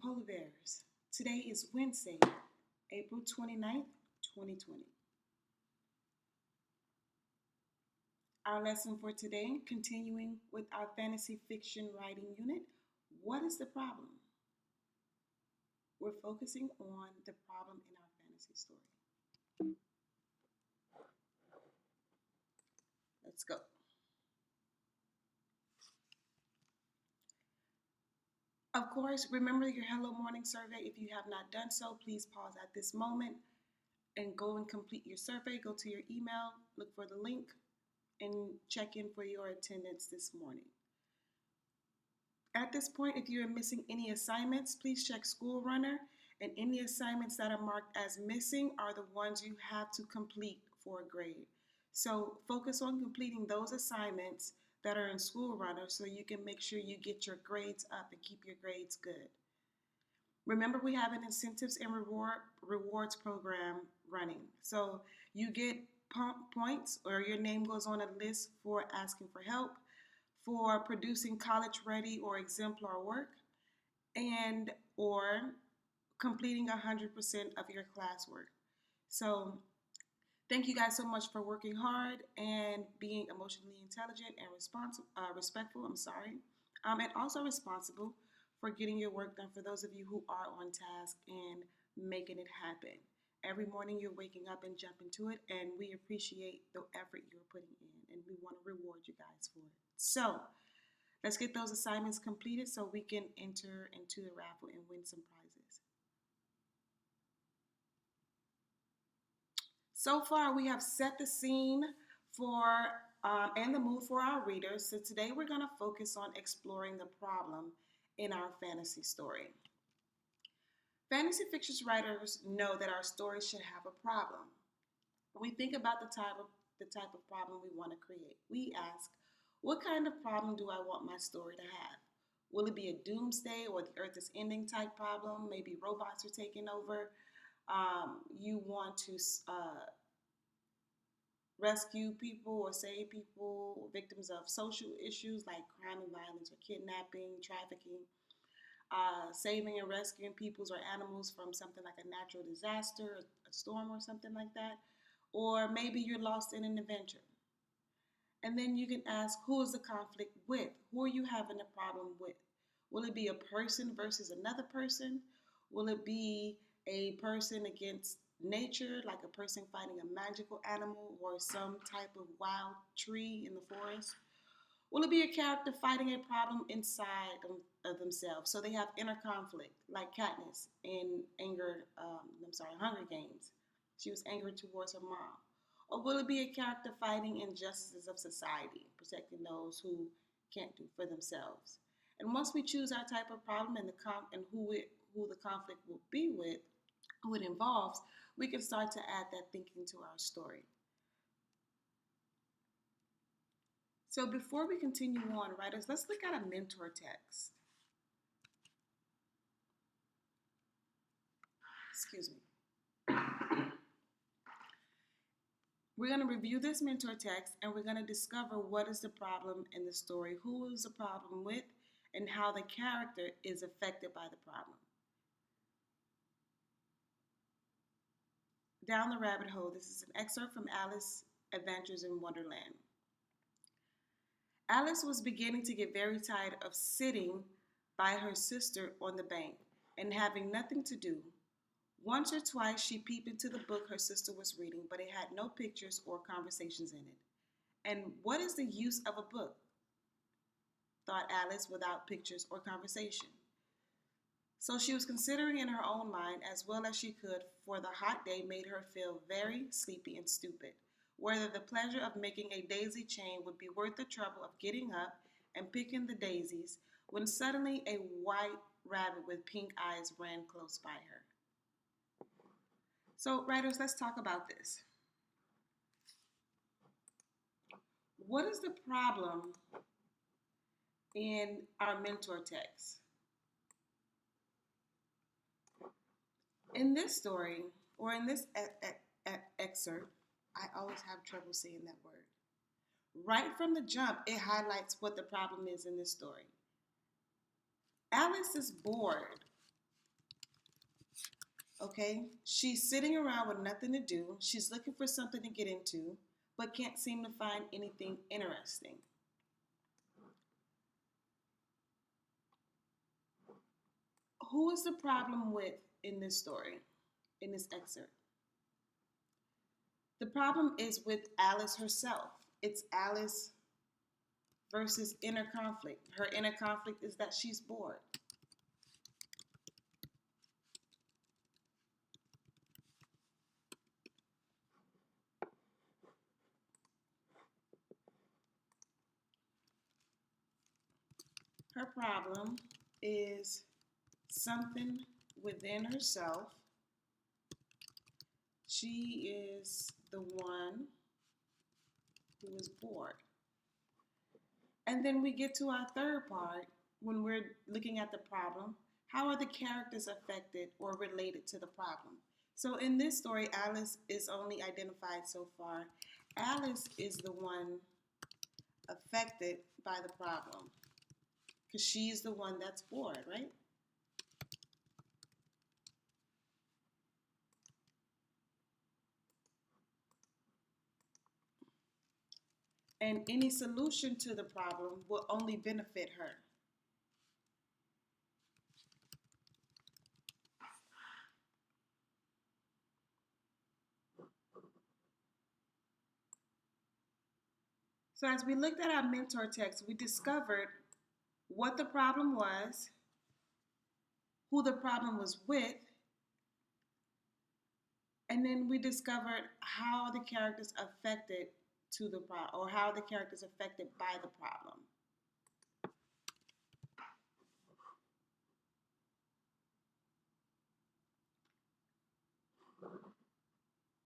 Polar Bears. Today is Wednesday, April 29th, 2020. Our lesson for today, continuing with our fantasy fiction writing unit, what is the problem? We're focusing on the problem in our fantasy story. Let's go. Of course, remember your Hello Morning survey. If you have not done so, please pause at this moment and go and complete your survey. Go to your email, look for the link, and check in for your attendance this morning. At this point, if you are missing any assignments, please check School Runner, and any assignments that are marked as missing are the ones you have to complete for a grade. So focus on completing those assignments that are in School Runner so you can make sure you get your grades up and keep your grades good. Remember, we have an incentives and rewards program running. So you get points, or your name goes on a list for asking for help, for producing college ready or exemplar work, and or completing 100% of your classwork. So thank you guys so much for working hard and being emotionally intelligent and respectful. And also responsible for getting your work done. For those of you who are on task and making it happen, every morning you're waking up and jumping to it, and we appreciate the effort you're putting in, and we want to reward you guys for it. So let's get those assignments completed so we can enter into the raffle and win some prizes. So far, we have set the scene for and the mood for our readers. So today we're going to focus on exploring the problem in our fantasy story. Fantasy fiction writers know that our story should have a problem. We think about the type of problem we want to create. We ask, what kind of problem do I want my story to have? Will it be a doomsday or the earth is ending type problem? Maybe robots are taking over. You want to rescue people or save people, victims of social issues like crime and violence or kidnapping, trafficking, saving and rescuing peoples or animals from something like a natural disaster, a storm or something like that. Or maybe you're lost in an adventure. And then you can ask, who is the conflict with? Who are you having a problem with? Will it be a person versus another person? Will it be a person against nature, like a person fighting a magical animal or some type of wild tree in the forest? Will it be a character fighting a problem inside of themselves? So they have inner conflict, like Katniss in Hunger Games. She was angry towards her mom. Or will it be a character fighting injustices of society, protecting those who can't do for themselves? And once we choose our type of problem and who the conflict will be with, who it involves, we can start to add that thinking to our story. So before we continue on, writers, let's look at a mentor text. Excuse me. We're going to review this mentor text, and we're going to discover what is the problem in the story, who is the problem with, and how the character is affected by the problem. Down the Rabbit Hole. This is an excerpt from Alice Adventures in Wonderland. Alice was beginning to get very tired of sitting by her sister on the bank and having nothing to do. Once or twice she peeped into the book her sister was reading, but it had no pictures or conversations in it. And what is the use of a book? Thought Alice, without pictures or conversation. So she was considering in her own mind as well as she could, for the hot day made her feel very sleepy and stupid, whether the pleasure of making a daisy chain would be worth the trouble of getting up and picking the daisies, when suddenly a white rabbit with pink eyes ran close by her. So, writers, let's talk about this. What is the problem in our mentor text? In this story, or in this excerpt, I always have trouble saying that word. Right from the jump, it highlights what the problem is in this story. Alice is bored Okay? She's sitting around with nothing to do. She's looking for something to get into, but can't seem to find anything interesting. Who is the problem with in this story, in this excerpt? The problem is with Alice herself. It's Alice versus inner conflict. Her inner conflict is that she's bored. Her problem is something within herself. She is the one who is bored. And then we get to our third part when we're looking at the problem. How are the characters affected or related to the problem? So in this story, Alice is only identified so far. Alice is the one affected by the problem because she's the one that's bored, right? And any solution to the problem will only benefit her. So as we looked at our mentor text, we discovered what the problem was, who the problem was with, and then we discovered how the characters affected to the problem, or how the characters affected by the problem.